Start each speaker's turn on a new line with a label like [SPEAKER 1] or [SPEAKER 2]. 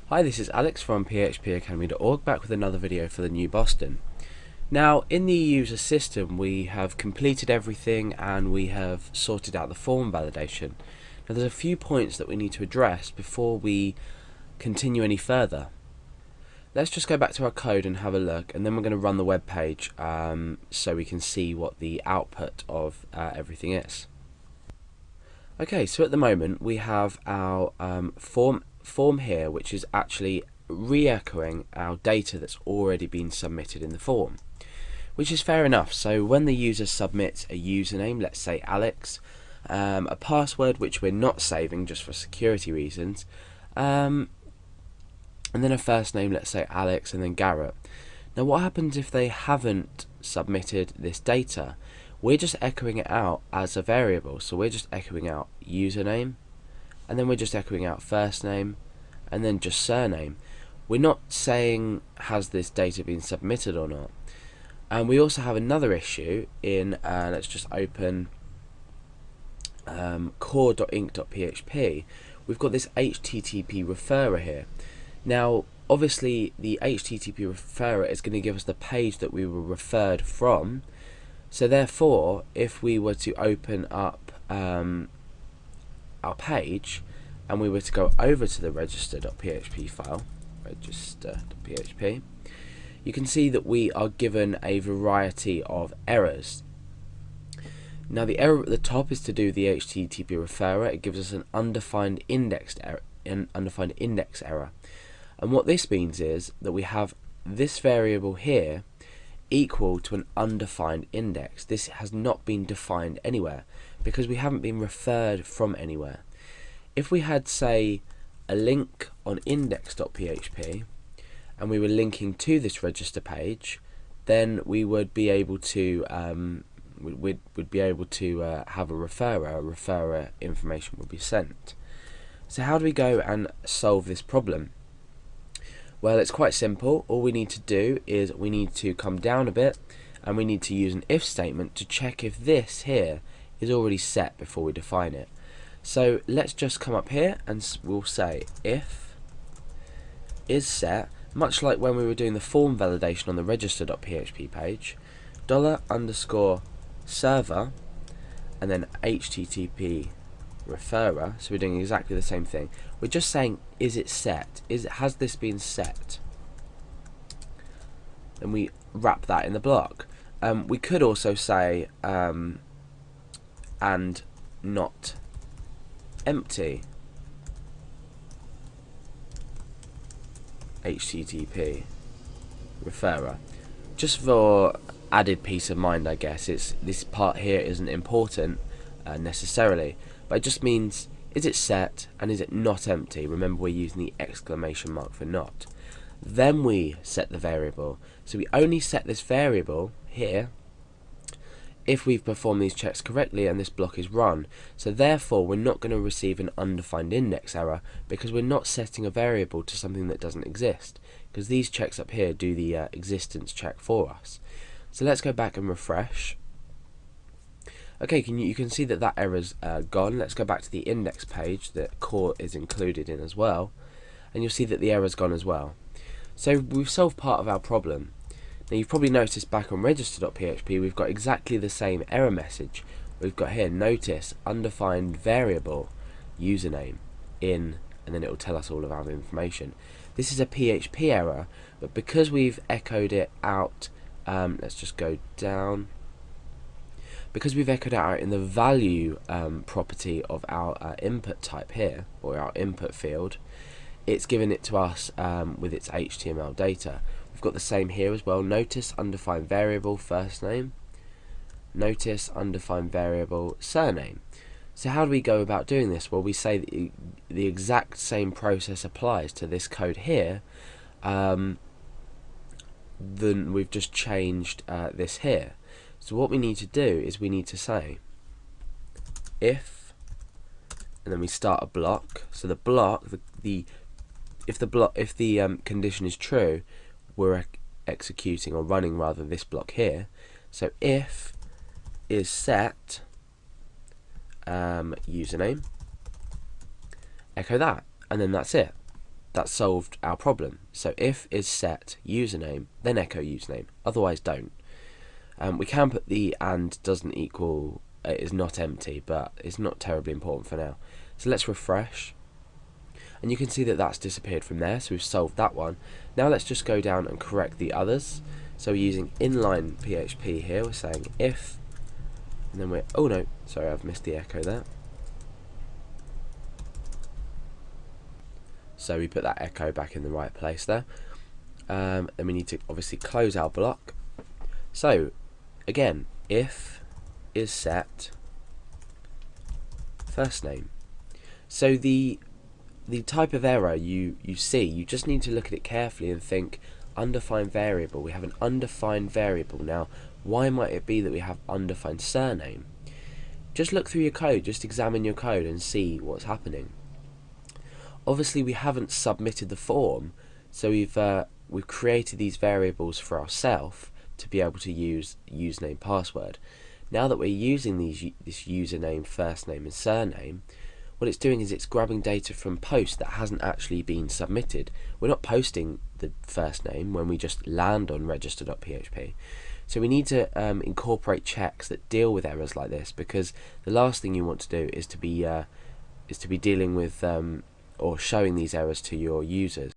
[SPEAKER 1] Hi, this is Alex from phpacademy.org, back with another video for the new Boston. Now, in the user system, we have completed everything and we have sorted out the form validation. Now, there's a few points that we need to address before we continue any further. Let's just go back to our code and have a look, and then we're going to run the web page so we can see what the output of everything is. Okay, so at the moment we have our form here, which is actually re-echoing our data that's already been submitted in the form, which is fair enough. So when the user submits a username, let's say Alex, a password which we're not saving just for security reasons, and then a first name, let's say Alex, and then Garrett. Now what happens if they haven't submitted this data? We're just echoing it out as a variable, so we're just echoing out username, and then we're just echoing out first name, and then just surname. We're not saying has this data been submitted or not. And we also have another issue in, let's just open core.inc.php. We've got this HTTP referrer here. Now obviously the HTTP referrer is going to give us the page that we were referred from. So therefore, if we were to open up our page and we were to go over to the register.php file, register.php, you can see that we are given a variety of errors. Now the error at the top is to do the HTTP referrer. It gives us an undefined index error, and what this means is that we have this variable here equal to an undefined index. This has not been defined anywhere because we haven't been referred from anywhere. If we had, say, a link on index.php and we were linking to this register page, then we would be able to have a referrer information would be sent. So how do we go and solve this problem? Well, it's quite simple. All we need to do is we need to come down a bit and we need to use an if statement to check if this here is already set before we define it. So let's just come up here and we'll say if is set, much like when we were doing the form validation on the register.php page, $_server and then HTTP referrer. So we're doing exactly the same thing. We're just saying, is it set? Has this been set? And we wrap that in the block. We could also say and not empty HTTP referrer, just for added peace of mind, I guess. This part here isn't important necessarily, but it just means, is it set and is it not empty? Remember, we're using the exclamation mark for not. Then we set the variable. So we only set this variable here if we've performed these checks correctly and this block is run. So therefore we're not going to receive an undefined index error because we're not setting a variable to something that doesn't exist, because these checks up here do the existence check for us. So let's go back and refresh. Okay, you can see that error's gone. Let's go back to the index page that core is included in as well, and you'll see that the error's gone as well. So we've solved part of our problem. Now you've probably noticed back on register.php we've got exactly the same error message. We've got here, notice undefined variable username in, and then it will tell us all of our information. This is a PHP error, but because we've echoed it out, let's just go down. Because we've echoed it out in the value property of our input type here, or our input field, it's given it to us with its HTML data. We've got the same here as well. Notice undefined variable first name, notice undefined variable surname. So how do we go about doing this? Well, we say that the exact same process applies to this code here. Then we've just changed this here. So what we need to do is we need to say if, and then we start a block. So the block, if the condition is true, we're executing or running rather this block here. So if is set username, echo that, and then that's it. that solved our problem. So if is set username, then echo username, otherwise don't. We can put the and doesn't equal is not empty, but it's not terribly important for now. So let's refresh, and you can see that that's disappeared from there, so we've solved that one. Now let's just go down and correct the others. So we're using inline PHP here, we're saying if, and then we're, oh no, sorry, I've missed the echo there. So we put that echo back in the right place there. Then we need to obviously close our block. So again, if is set first name. So the type of error you see, you just need to look at it carefully and think, undefined variable. We have an undefined variable. Now, why might it be that we have undefined surname? Just look through your code, just examine your code and see what's happening. Obviously, we haven't submitted the form, so we've created these variables for ourselves to be able to use username, password. Now that we're using this username, first name and surname, what it's doing is it's grabbing data from post that hasn't actually been submitted. We're not posting the first name when we just land on register.php. So we need to incorporate checks that deal with errors like this, because the last thing you want to do is to be dealing with or showing these errors to your users.